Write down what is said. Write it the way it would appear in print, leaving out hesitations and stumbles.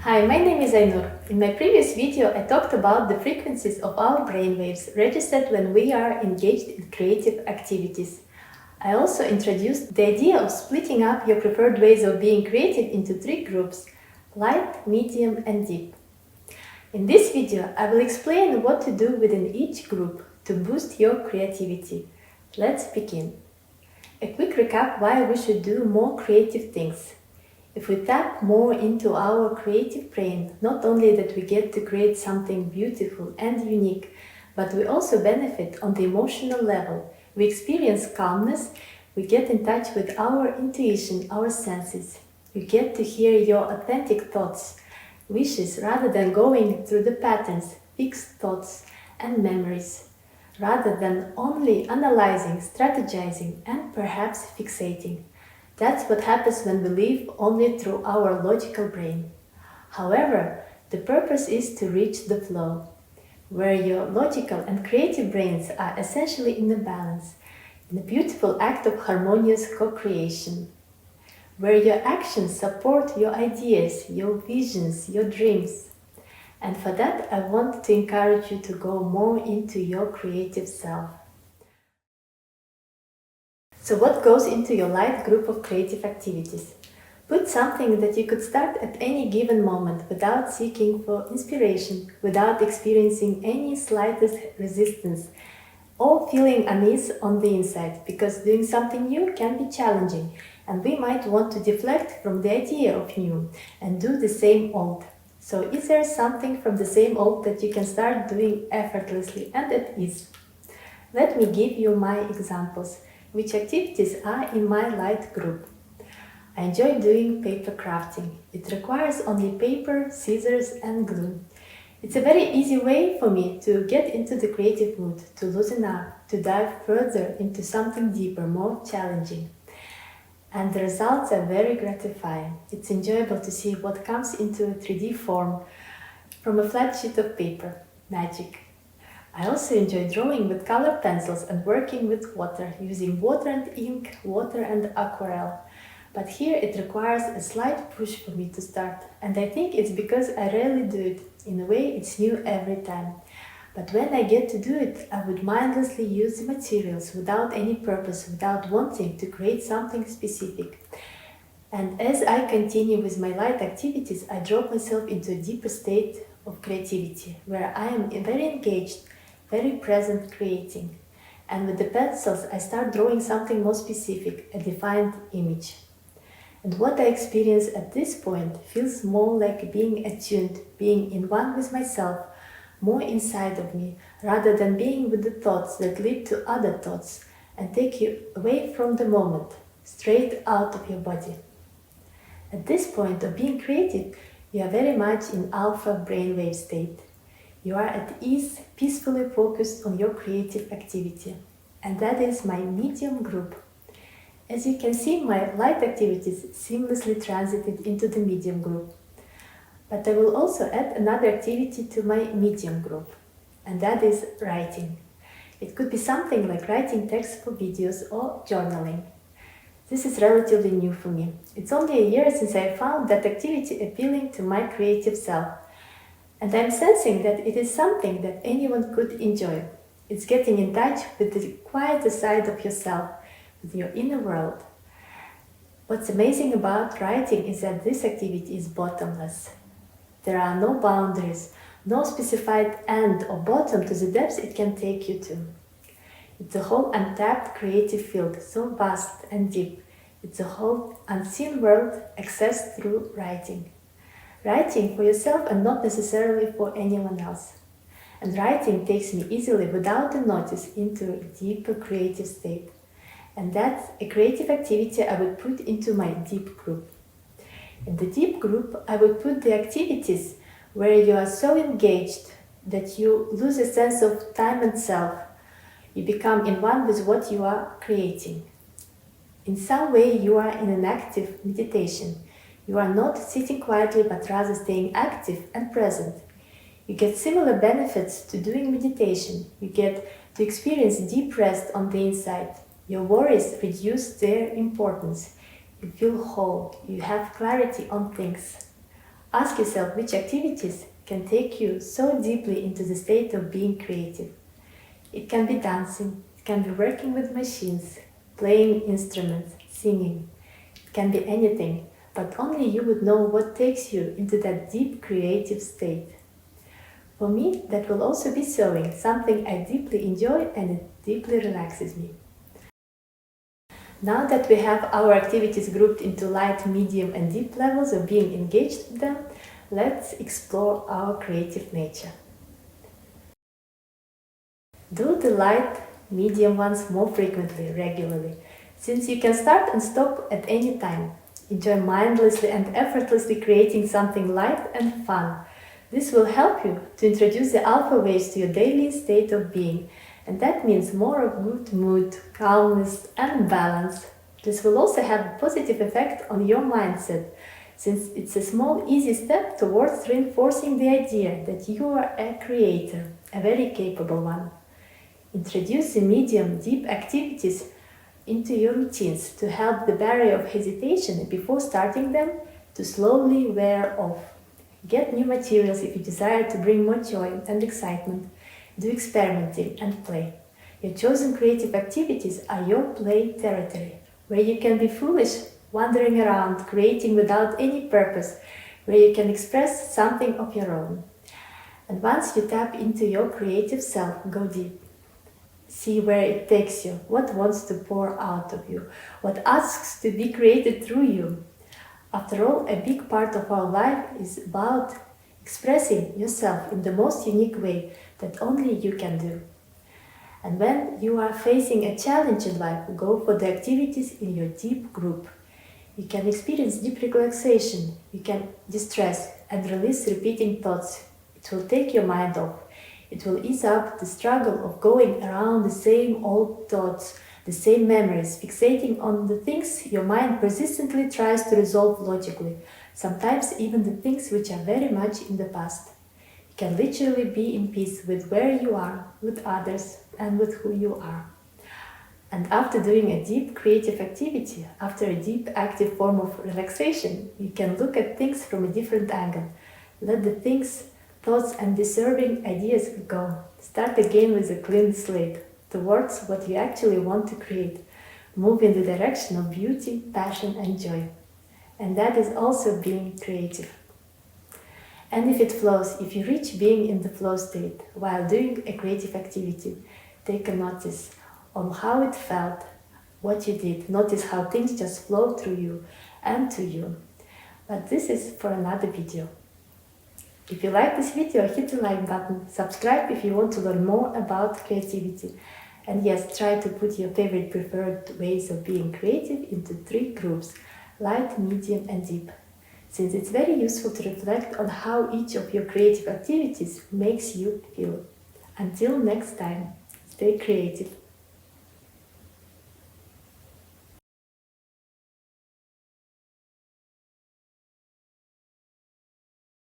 Hi, my name is Ainur. In my previous video, I talked about the frequencies of our brainwaves registered when we are engaged in creative activities. I also introduced the idea of splitting up your preferred ways of being creative into 3 groups: light, medium, and deep. In this video, I will explain what to do within each group to boost your creativity. Let's begin. A quick recap why we should do more creative things. If we tap more into our creative brain, not only that we get to create something beautiful and unique, but we also benefit on the emotional level. We experience calmness, we get in touch with our intuition, our senses. You get to hear your authentic thoughts, wishes, rather than going through the patterns, fixed thoughts and memories, rather than only analyzing, strategizing, and perhaps fixating. That's what happens when we live only through our logical brain. However, the purpose is to reach the flow, where your logical and creative brains are essentially in a balance, in a beautiful act of harmonious co-creation, where your actions support your ideas, your visions, your dreams. And for that, I want to encourage you to go more into your creative self. So what goes into your light group of creative activities? Put something that you could start at any given moment without seeking for inspiration, without experiencing any slightest resistance, or feeling unease on the inside, because doing something new can be challenging, and we might want to deflect from the idea of new and do the same old. So is there something from the same old that you can start doing effortlessly and at ease? Let me give you my examples. Which activities are in my light group? I enjoy doing paper crafting. It requires only paper, scissors, and glue. It's a very easy way for me to get into the creative mood, to loosen up, to dive further into something deeper, more challenging. And the results are very gratifying. It's enjoyable to see what comes into a 3D form from a flat sheet of paper. Magic. I also enjoy drawing with colored pencils and working with water, using water and ink, water and aquarelle. But here it requires a slight push for me to start, and I think it's because I rarely do it. In a way, it's new every time. But when I get to do it, I would mindlessly use the materials without any purpose, without wanting to create something specific. And as I continue with my light activities, I drop myself into a deeper state of creativity, where I am very engaged, very present creating. And with the pencils, I start drawing something more specific, a defined image. And what I experience at this point feels more like being attuned, being in one with myself, more inside of me, rather than being with the thoughts that lead to other thoughts and take you away from the moment, straight out of your body. At this point of being creative, you are very much in alpha brainwave state. You are at ease, peacefully focused on your creative activity. And that is my medium group. As you can see, my light activities seamlessly transited into the medium group. But I will also add another activity to my medium group, and that is writing. It could be something like writing text for videos or journaling. This is relatively new for me. It's only a year since I found that activity appealing to my creative self. And I'm sensing that it is something that anyone could enjoy. It's getting in touch with the quieter side of yourself, with your inner world. What's amazing about writing is that this activity is bottomless. There are no boundaries, no specified end or bottom to the depths it can take you to. It's a whole untapped creative field, so vast and deep. It's a whole unseen world accessed through writing. Writing for yourself and not necessarily for anyone else. And writing takes me easily, without a notice, into a deeper creative state. And that's a creative activity I would put into my deep group. In the deep group, I would put the activities where you are so engaged that you lose a sense of time and self. You become in one with what you are creating. In some way, you are in an active meditation. You are not sitting quietly, but rather staying active and present. You get similar benefits to doing meditation. You get to experience deep rest on the inside. Your worries reduce their importance. You feel whole. You have clarity on things. Ask yourself which activities can take you so deeply into the state of being creative. It can be dancing, it can be working with machines, playing instruments, singing. It can be anything, but only you would know what takes you into that deep creative state. For me, that will also be sewing, something I deeply enjoy and it deeply relaxes me. Now that we have our activities grouped into light, medium and deep levels of being engaged with them, let's explore our creative nature. Do the light, medium ones more frequently, regularly, since you can start and stop at any time. Enjoy mindlessly and effortlessly creating something light and fun. This will help you to introduce the alpha waves to your daily state of being, and that means more of good mood, calmness and balance. This will also have a positive effect on your mindset, since it's a small, easy step towards reinforcing the idea that you are a creator, a very capable one. Introduce the medium, deep activities into your routines to help the barrier of hesitation before starting them to slowly wear off. Get new materials if you desire to bring more joy and excitement. Do experimenting and play. Your chosen creative activities are your play territory, where you can be foolish, wandering around, creating without any purpose, where you can express something of your own. And once you tap into your creative self, go deep. See where it takes you, what wants to pour out of you, what asks to be created through you. After all, a big part of our life is about expressing yourself in the most unique way that only you can do. And when you are facing a challenge in life, go for the activities in your deep group. You can experience deep relaxation, you can distress and release repeating thoughts. It will take your mind off. It will ease up the struggle of going around the same old thoughts, the same memories, fixating on the things your mind persistently tries to resolve logically, sometimes even the things which are very much in the past. You can literally be in peace with where you are, with others, and with who you are. And after doing a deep creative activity, after a deep active form of relaxation, you can look at things from a different angle. Let the things, thoughts and disturbing ideas go. Start again with a clean slate towards what you actually want to create. Move in the direction of beauty, passion and joy. And that is also being creative. And if it flows, if you reach being in the flow state while doing a creative activity, take a notice on how it felt, what you did. Notice how things just flow through you and to you. But this is for another video. If you like this video, hit the like button, subscribe if you want to learn more about creativity. And yes, try to put your favorite preferred ways of being creative into 3 groups, light, medium and deep. Since it's very useful to reflect on how each of your creative activities makes you feel. Until next time, stay creative.